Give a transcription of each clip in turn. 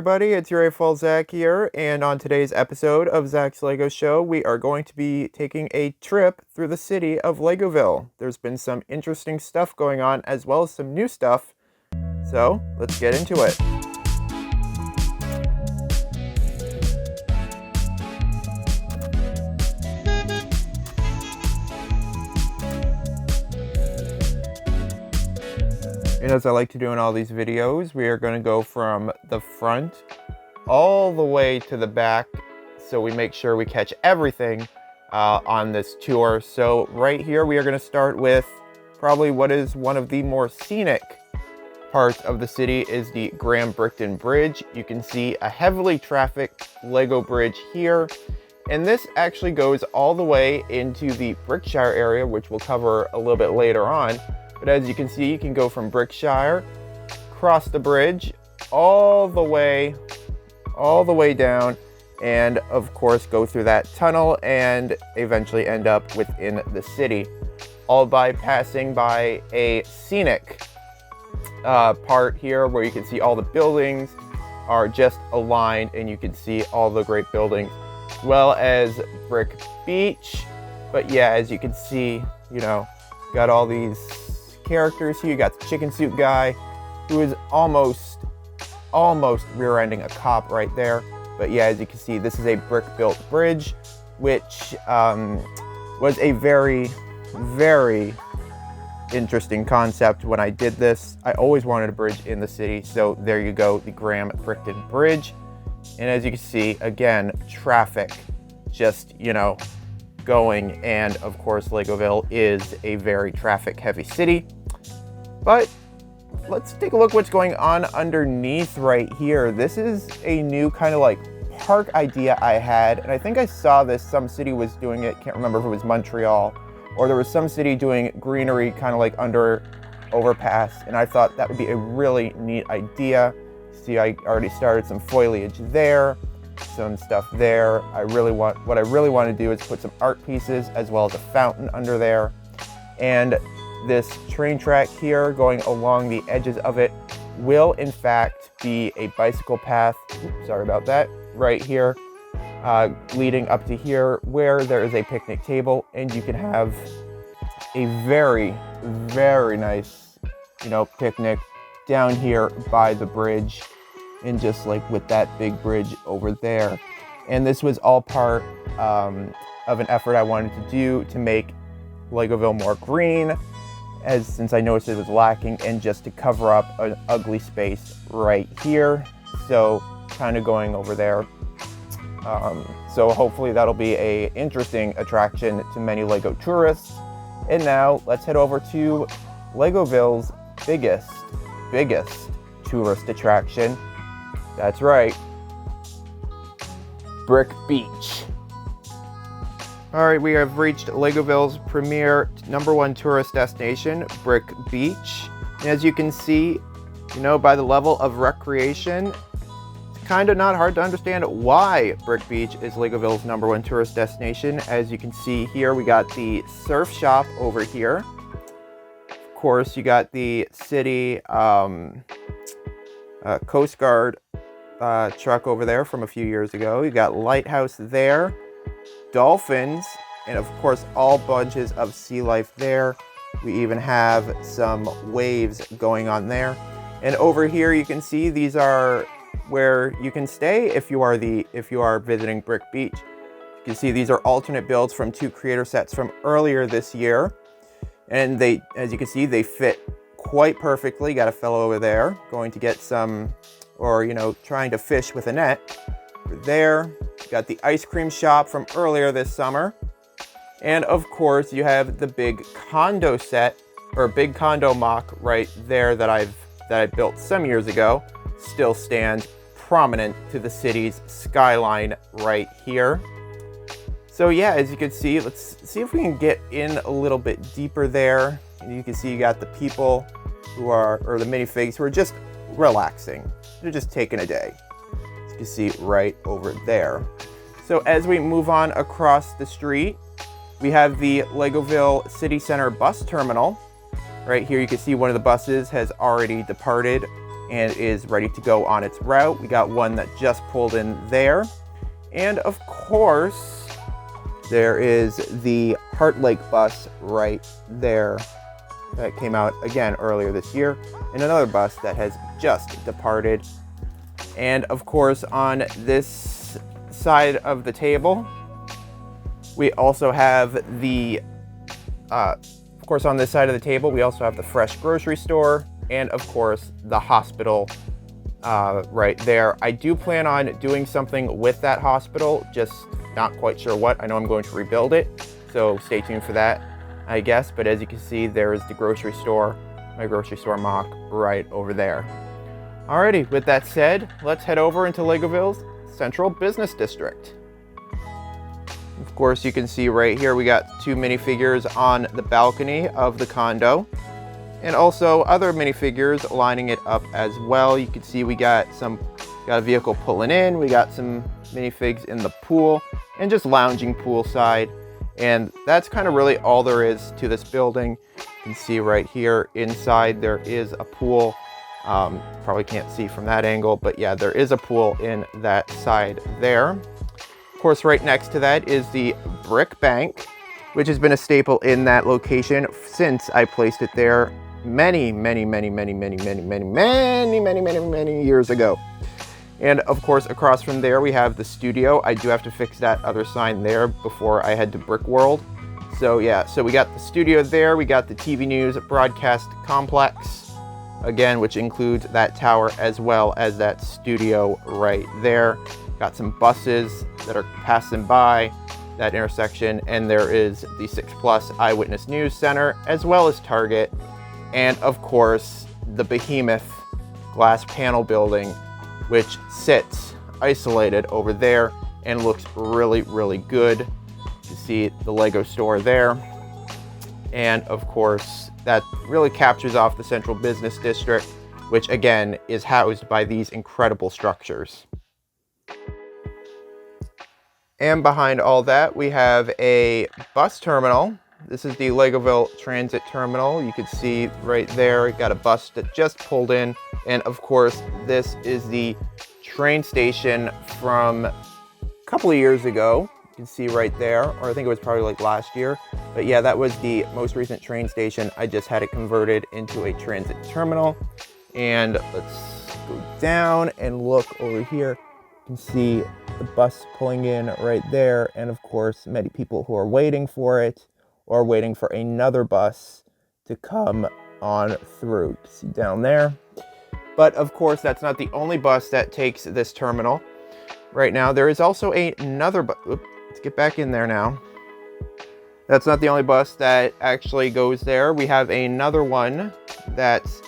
everybody, it's your A-Fall Zach here, and on today's episode of Zach's Lego Show, we are going to be taking a trip through the city of Legoville. There's been some interesting stuff going on, as well as some new stuff, so let's get into it. And as I like to do in all these videos, we are going to go from the front all the way to the back, so we make sure we catch everything on this tour. So right here, we are going to start with probably what is one of the more scenic parts of the city is the Grahamton Bridge. You can see a heavily trafficked Lego bridge here. And this actually goes all the way into the Berkshire area, which we'll cover a little bit later on. But as you can see, you can go from Berkshire, cross the bridge, all the way down, and of course go through that tunnel and eventually end up within the city, all by passing by a scenic part here where you can see all the buildings are just aligned and you can see all the great buildings, as well as Brick Beach. But yeah, as you can see, you know, got all these characters here. You got the chicken suit guy who is almost rear-ending a cop right there. But yeah, as you can see, this is a brick-built bridge, which was a very interesting concept when I did this. I always wanted a bridge in the city, so there you go, the Grahamton Bridge. And as you can see, again, traffic just, you know, going, and of course Legoville is a very traffic heavy city. But let's take a look what's going on underneath right here. This is a new kind of like park idea I had, and I think I saw this, some city was doing it, can't remember if it was Montreal, or there was some city doing greenery kind of like under overpass, and I thought that would be a really neat idea. See, I already started some foliage there, some stuff there. What I really want to do is put some art pieces as well as a fountain under there. And this train track here going along the edges of it will in fact be a bicycle path. Oops, sorry about that. Right here, leading up to here where there is a picnic table, and you can have a very nice, you know, picnic down here by the bridge, and just like with that big bridge over there. And this was all part of an effort I wanted to do to make Legoville more green, since I noticed it was lacking, and just to cover up an ugly space right here. So kind of going over there. So hopefully that'll be a interesting attraction to many Lego tourists. And now let's head over to Legoville's biggest tourist attraction. That's right, Brick Beach. All right, we have reached Legoville's premier #1 tourist destination, Brick Beach. And as you can see, you know, by the level of recreation, it's kind of not hard to understand why Brick Beach is Legoville's #1 tourist destination. As you can see here, we got the surf shop over here. Of course, you got the city Coast Guard truck over there from a few years ago. You got lighthouse there, dolphins, and of course all bunches of sea life there. We even have some waves going on there. And over here you can see these are where you can stay if you are visiting Brick Beach. You can see these are alternate builds from 2 creator sets from earlier this year, and they, as you can see, they fit quite perfectly. Got a fellow over there going to get some, or you know, trying to fish with a net. Over there, got the ice cream shop from earlier this summer. And of course, you have the big condo set, or big condo mock right there that I built some years ago. Still stands prominent to the city's skyline right here. So yeah, as you can see, let's see if we can get in a little bit deeper there. And you can see you got the people who are, or the minifigs who are just relaxing. They're just taking a day. As you can see right over there. So as we move on across the street, we have the Legoville City Center bus terminal. Right here you can see one of the buses has already departed and is ready to go on its route. We got one that just pulled in there. And of course, there is the Heart Lake bus right there that came out again earlier this year, and another bus that has just departed. And of course, on this side of the table, we also have the, on this side of the table, we also have the fresh grocery store, and of course, the hospital right there. I do plan on doing something with that hospital, just not quite sure what. I know I'm going to rebuild it, so stay tuned for that, I guess. But as you can see, there is the grocery store, my grocery store mock right over there. Alrighty, with that said, let's head over into Legoville's Central Business District. Of course, you can see right here, we got 2 minifigures on the balcony of the condo, and also other minifigures lining it up as well. You can see we got a vehicle pulling in, we got some minifigs in the pool, and just lounging poolside. And that's kind of really all there is to this building. You can see right here inside there is a pool. Probably can't see from that angle, but yeah, there is a pool in that side there. Of course, right next to that is the Brick Bank, which has been a staple in that location since I placed it there many years ago. And of course, across from there, we have the studio. I do have to fix that other sign there before I head to Brick World. So yeah, so we got the studio there. We got the TV News broadcast complex, again, which includes that tower as well as that studio right there. Got some buses that are passing by that intersection, and there is the 6+ Eyewitness News Center, as well as Target, and of course, the behemoth glass panel building, which sits isolated over there and looks really good. You see the Lego store there. And of course, that really captures off the Central Business District, which again is housed by these incredible structures. And behind all that, we have a bus terminal. This is the Legoville Transit Terminal. You can see right there, we got a bus that just pulled in. And of course, this is the train station from a couple of years ago. You can see right there, or I think it was probably like last year. But yeah, that was the most recent train station. I just had it converted into a transit terminal. And let's go down and look over here. You can see the bus pulling in right there. And of course, many people who are waiting for it or waiting for another bus to come on through. You can see down there. But of course, that's not the only bus that takes this terminal. Right now, there is also another bus. Let's get back in there now. That's not the only bus that actually goes there. We have another one that's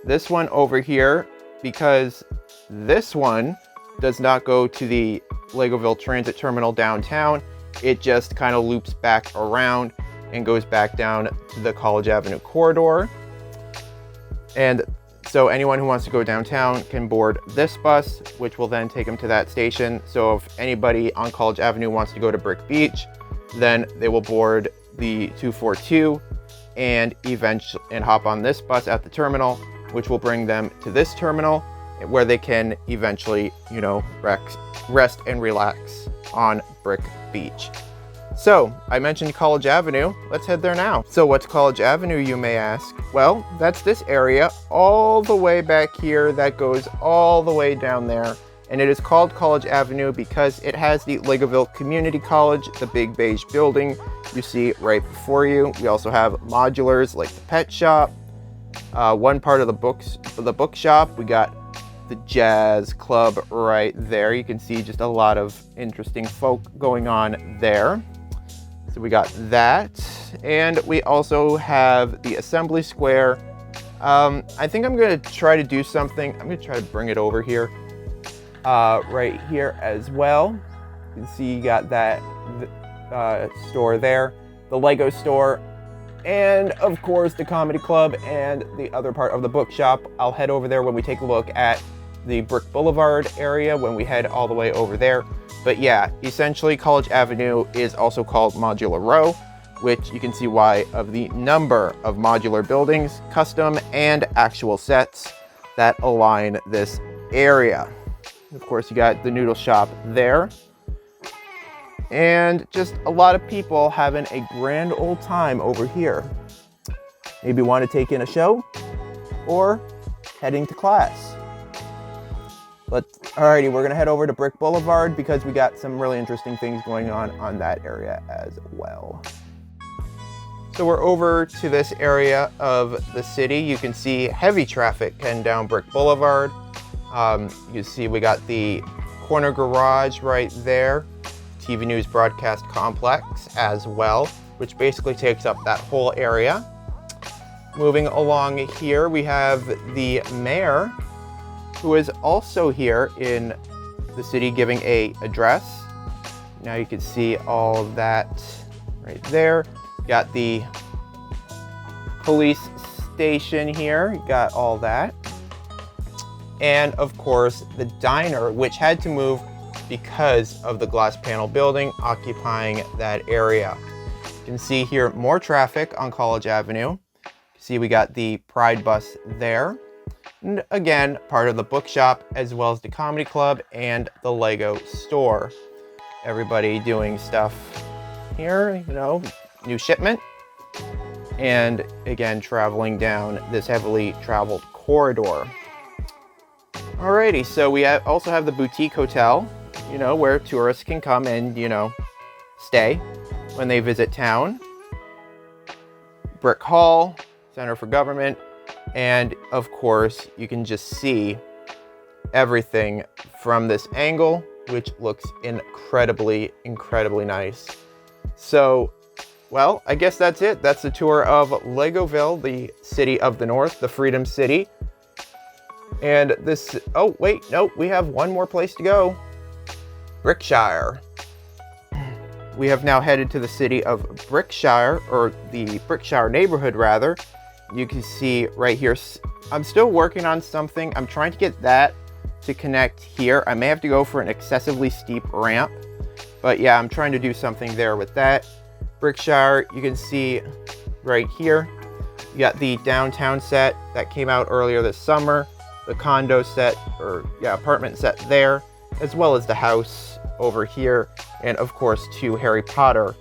this one over here, because this one does not go to the Legoville Transit Terminal downtown. It just kind of loops back around and goes back down to the College Avenue corridor. And so anyone who wants to go downtown can board this bus, which will then take them to that station. So if anybody on College Avenue wants to go to Brick Beach, then they will board the 242 and hop on this bus at the terminal, which will bring them to this terminal where they can eventually, rest and relax on Brick Beach. So, I mentioned College Avenue. Let's head there now. So, what's College Avenue, you may ask? Well, that's this area all the way back here that goes all the way down there. And it is called College Avenue because it has the Legoville Community College, the big beige building you see right before you. We also have modulars like the pet shop. One part of the bookshop, we got the jazz club right there. You can see just a lot of interesting folk going on there. So we got that. And we also have the Assembly Square. I think I'm gonna try to do something. I'm gonna try to bring it over here. Right here as well. You can see you got that store there, the Lego store, and of course the comedy club and the other part of the bookshop. I'll head over there when we take a look at the Brick Boulevard area when we head all the way over there. But yeah, essentially College Avenue is also called Modular Row, which you can see why of the number of modular buildings, custom and actual sets, that align this area. Of course, you got the noodle shop there. And just a lot of people having a grand old time over here. Maybe want to take in a show or heading to class. But alrighty, we're gonna head over to Brick Boulevard because we got some really interesting things going on that area as well. So we're over to this area of the city. You can see heavy traffic heading down Brick Boulevard. You can see we got the corner garage right there, TV News Broadcast Complex as well, which basically takes up that whole area. Moving along here, we have the mayor, who is also here in the city giving an address. Now you can see all of that right there. Got the police station here, got all that. And of course, the diner, which had to move because of the glass panel building occupying that area. You can see here more traffic on College Avenue. See, we got the Pride bus there. And again, part of the bookshop, as well as the comedy club and the Lego store. Everybody doing stuff here, you know, new shipment. And again, traveling down this heavily traveled corridor. Alrighty, so we also have the boutique hotel, you know, where tourists can come and, you know, stay when they visit town. Brick Hall, Center for Government, and of course, you can just see everything from this angle, which looks incredibly, incredibly nice. So, well, I guess that's it. That's the tour of Legoville, the city of the north, the Freedom City. And this, oh wait, no, we have one more place to go. Berkshire. We have now headed to the city of Berkshire, or the Berkshire Neighborhood rather. You can see right here, I'm still working on something. I'm trying to get that to connect here. I may have to go for an excessively steep ramp, but yeah, I'm trying to do something there with that. Berkshire, you can see right here, you got the downtown set that came out earlier this summer, the condo set, or yeah, apartment set there, as well as the house over here, and of course 2 Harry Potter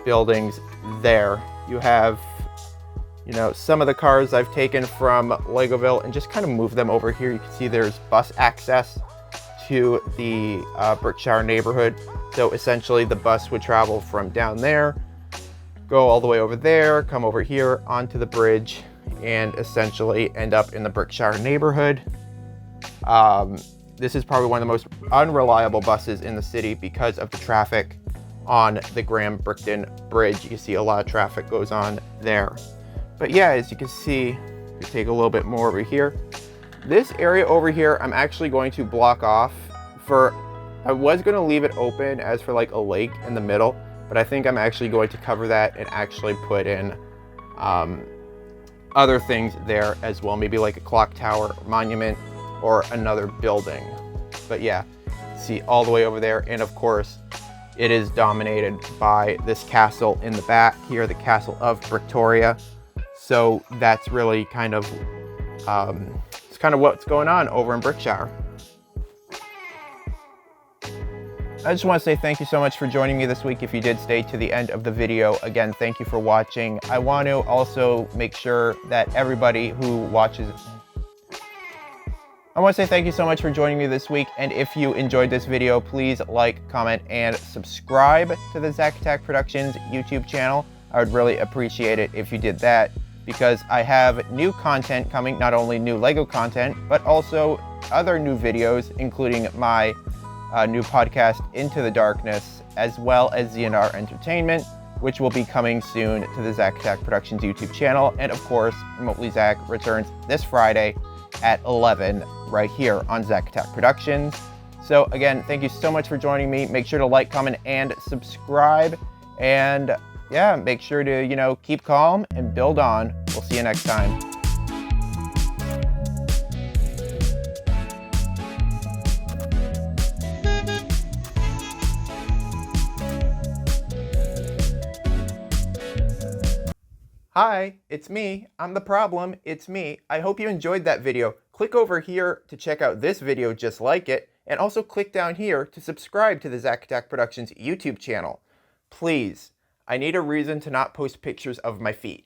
buildings there. You have, you know, some of the cars I've taken from Legoville and just kind of moved them over here. You can see there's bus access to the Berkshire Neighborhood. So essentially the bus would travel from down there, go all the way over there, come over here onto the bridge, and essentially end up in the Berkshire Neighborhood. This is probably one of the most unreliable buses in the city because of the traffic on the Grahamton Bridge. You can see a lot of traffic goes on there. But yeah, as you can see, we take a little bit more over here. This area over here, I'm actually going to block off for, I was going to leave it open as for like a lake in the middle, but I think I'm actually going to cover that and actually put in other things there as well. Maybe like a clock tower, monument, or another building. But yeah, see all the way over there. And of course, it is dominated by this castle in the back here, the Castle of Victoria. So that's really kind of, it's kind of what's going on over in Berkshire. I just want to say thank you so much for joining me this week. If you did stay to the end of the video, again, thank you for watching. I want to also make sure that everybody who watches, I want to say thank you so much for joining me this week. And if you enjoyed this video, please like, comment, and subscribe to the Zach Attack Productions YouTube channel. I would really appreciate it if you did that, because I have new content coming, not only new Lego content, but also other new videos, including my new podcast, Into the Darkness, as well as ZNR Entertainment, which will be coming soon to the Zach Attack Productions YouTube channel. And of course, Remotely Zach returns this Friday at 11 right here on Zach Attack Productions. So again, thank you so much for joining me. Make sure to like, comment, and subscribe. And yeah, make sure to, you know, keep calm and build on. We'll see you next time. Hi, it's me. I'm the problem. It's me. I hope you enjoyed that video. Click over here to check out this video just like it, and also click down here to subscribe to the Zach Attack Productions YouTube channel. Please, I need a reason to not post pictures of my feet.